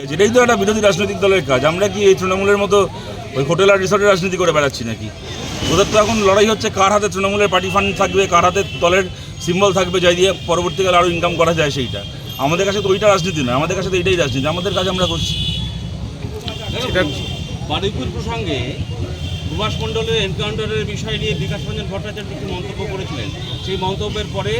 যেটাই তো একটা বিরোধী রাজনৈতিক দলের কাজ। আমরা কি এই তৃণমূলের মতো ওই হোটেল আর রিসর্টের রাজনীতি করে বেড়াচ্ছি নাকি? ওদের তো এখন লড়াই হচ্ছে কার হাতে তৃণমূলের পার্টি ফান্ড থাকবে, কার হাতে দলের সিম্বল থাকবে, যাই দিয়ে পরবর্তীকালে আরও ইনকাম করা যায় সেইটা। আমাদের কাছে তো ওইটা রাজনীতি নয়, আমাদের কাছে তো এইটাই রাজনীতি, আমাদের কাজ আমরা করছি। বারুইপুর প্রসঙ্গে সুভাষ মণ্ডলের এনকাউন্টারের বিষয় নিয়ে বিকাশ রঞ্জন ভট্টাচার্য একটি মন্তব্য করেছিলেন। সেই মন্তব্যের পরে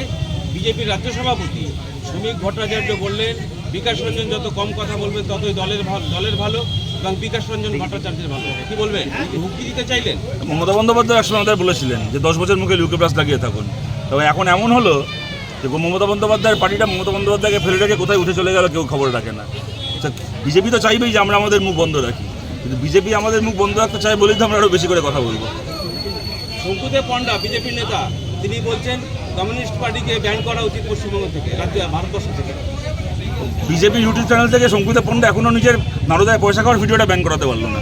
বিজেপির রাজ্য সভাপতি শ্রমিক ভট্টাচার্য বললেন, বিকাশ রঞ্জন যত কম কথা বলবেন ততই দলের ভালো এবং বিকাশ রঞ্জন ভট্টাচার্যের ভালো। কি বলবেন, হুমকি দিতে চাইলেন? মমতা বন্দ্যোপাধ্যায় একসময় আমাদের বলেছিলেন যে 10 বছর মুখে লিউকোপ্লাস লাগিয়ে থাকুন। তবে এখন এমন হলো যে মমতা বন্দ্যোপাধ্যায়ের পার্টিটা মমতা বন্দ্যোপাধ্যায়কে ফেলে রেখে কোথায় উঠে চলে গেল কেউ খবর রাখে না। বিজেপি তো চাইবেই যে আমরা আমাদের মুখ বন্ধ রাখি, কিন্তু বিজেপি আমাদের মুখ বন্ধ রাখতে চায় বলেই তো আমরা আরও বেশি করে কথা বলবো। শঙ্কুদেব পণ্ডা বিজেপির নেতা, তিনি বলছেন কমিউনিস্ট পার্টিকে ব্যান করা উচিত পশ্চিমবঙ্গ থেকে, ভারতবর্ষ থেকে। বিজেপি ইউটিউব চ্যানেল থেকে শঙ্কুদেব পণ্ডা এখনও নিজের নারদায় পয়সা খাওয়ার ভিডিওটা ব্যান করাতে পারলো না,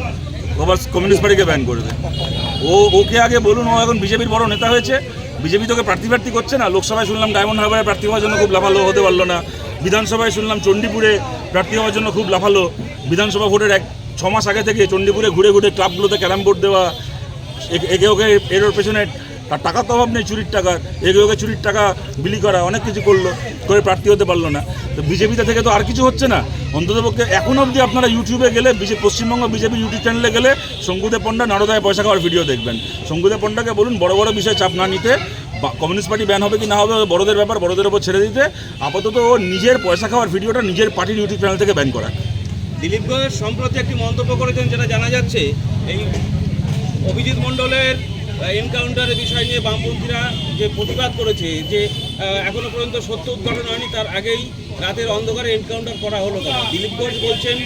আবার কমিউনিস্ট পার্টিকে ব্যান করবে। ওকে আগে বলুন, ও এখন বিজেপির বড় নেতা হয়েছে, বিজেপি তোকে প্রার্থী করছে না। লোকসভায় শুনলাম ডায়মন্ড হারবারে প্রার্থী হওয়ার জন্য খুব লাফালো, হতে পারলো না। বিধানসভায় শুনলাম চণ্ডীপুরে প্রার্থী হওয়ার জন্য খুব লাফালো। বিধানসভা ভোটের 6 মাস আগে থেকে চণ্ডীপুরে ঘুরে ঘুরে ক্লাবগুলোতে ক্যারাম বোর্ড দেওয়া, একে ওকে এর পেছনে তার টাকার তো অভাব নেই, চুরির টাকার, একে ওকে চুরির টাকা বিলি করা, অনেক কিছু করলো, করে প্রার্থী হতে পারলো না। তো বিজেপিতে থেকে তো আর কিছু হচ্ছে না। অন্ততপক্ষে এখন অবধি আপনারা ইউটিউবে গেলে, পশ্চিমবঙ্গ বিজেপি ইউটিউব চ্যানেলে গেলে শঙ্কুদেব পণ্ডা নারদায় পয়সা খাওয়ার ভিডিও দেখবেন। শঙ্কুদেব পণ্ডাকে বলুন বড় বড় বিষয়ে চাপ না নিতে, কমিউনিস্ট পার্টি ব্যান হবে কি না হবে বড়দের ব্যাপার, বড়দের ওপর ছেড়ে দিতে। আপাতত ও নিজের পয়সা খাওয়ার ভিডিওটা নিজের পার্টির ইউটিউব চ্যানেল থেকে ব্যান করা। দিলীপ ঘোষ সম্প্রতি একটি মন্তব্য করেছেন, যেটা জানা যাচ্ছে এই অভিজিৎ মণ্ডলের এনকাউন্টারের বিষয় নিয়ে বামপন্থীরা যে প্রতিবাদ করেছে যে এখনো পর্যন্ত সত্য উদ্ঘাটন হয়নি, তার আগেই রাতের অন্ধকারে এনকাউন্টার করা হলো কেন? দিলীপ ঘোষ বলছেন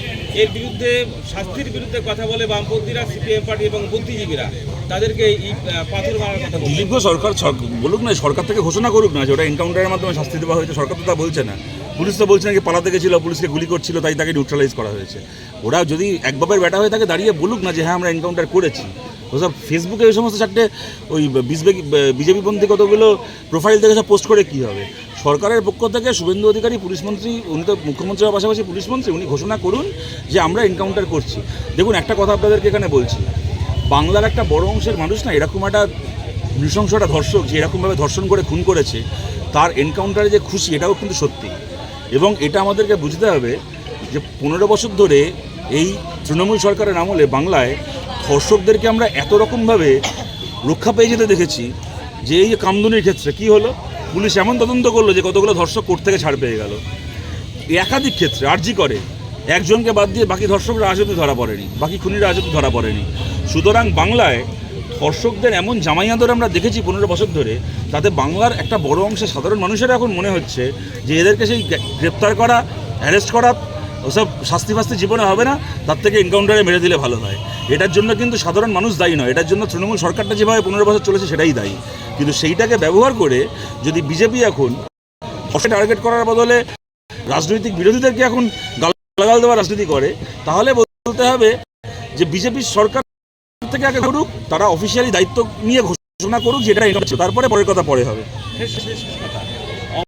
এর বিরুদ্ধে, শাস্তির বিরুদ্ধে কথা বলে বামপন্থীরা, সিপিএম পার্টি এবং বুদ্ধিজীবীরা, তাদেরকে পাথর মারার কথা। দিলীপ ঘোষ সরকার বলুক না, সরকার থেকে ঘোষণা করুক না যে ওটা এনকাউন্টারের মাধ্যমে শাস্তি দেওয়া হয়েছে। সরকার তো তা বলছে না। পুলিশ তো বলছে নাকি পালাতে গেছিল, পুলিশকে গুলি করছিল, তাই তাকে নিউট্রালাইজ করা হয়েছে। ওরা যদি এক বাপের ব্যাটা হয়ে থাকে দাঁড়িয়ে বলুক না যে হ্যাঁ আমরা এনকাউন্টার করেছি। ওসব ফেসবুকে এই সমস্ত চারটে ওই বিজেপিপন্থী কতগুলো প্রোফাইল থেকে সব পোস্ট করে কী হবে? সরকারের পক্ষ থেকে শুভেন্দু অধিকারী পুলিশমন্ত্রী, উনি তো মুখ্যমন্ত্রীর পাশাপাশি পুলিশমন্ত্রী, উনি ঘোষণা করুন যে আমরা এনকাউন্টার করছি। দেখুন একটা কথা আপনাদেরকে এখানে বলছি, বাংলার একটা বড় অংশের মানুষ না এরকম একটা নৃশংস একটা ধর্ষক যে এরকমভাবে ধর্ষণ করে খুন করেছে, তার এনকাউন্টারে যে খুশি এটাও কিন্তু সত্যি। এবং এটা আমাদেরকে বুঝতে হবে যে 15 বছর ধরে এই তৃণমূল সরকারের আমলে বাংলায় ধর্ষকদেরকে আমরা এত রকমভাবে রক্ষা পেয়ে যেতে দেখেছি যে এই কামদুনির ক্ষেত্রে কি হলো, পুলিশ এমন তদন্ত করলো যে কতগুলো ধর্ষক কোর্ট থেকে ছাড় পেয়ে গেল। একাধিক ক্ষেত্রে আরজি করে একজনকে বাদ দিয়ে বাকি ধর্ষকরা আজ অবধি ধরা পড়েনি, বাকি খুনিরা আজ অবধি ধরা পড়েনি। সুতরাং বাংলায় ধর্ষকদের এমন জামাই আদর আমরা দেখেছি 15 বছর ধরে, তাতে বাংলার একটা বড় অংশের সাধারণ মানুষেরা এখন মনে হচ্ছে যে এদেরকে সেই গ্রেপ্তার করা, অ্যারেস্ট করা, ওসব শাস্তি ফাস্তি জীবনে হবে না, তার থেকে এনকাউন্টারে মেরে দিলে ভালো হয়। এটার জন্য কিন্তু সাধারণ মানুষ দায়ী নয়, এটার জন্য তৃণমূল সরকারটা যেভাবে 15 বছর চলেছে সেটাই দায়ী। কিন্তু সেইটাকে ব্যবহার করে যদি বিজেপি এখন টার্গেট করার বদলে রাজনৈতিক বিরোধীদেরকে এখন গালাগাল দেওয়ার রাজনীতি করে, তাহলে বলতে হবে যে বিজেপির সরকার থেকে আগে করুক, তারা অফিসিয়ালি দায়িত্ব নিয়ে ঘোষণা করুক যেটা, তারপরে পরের কথা পরে হবে।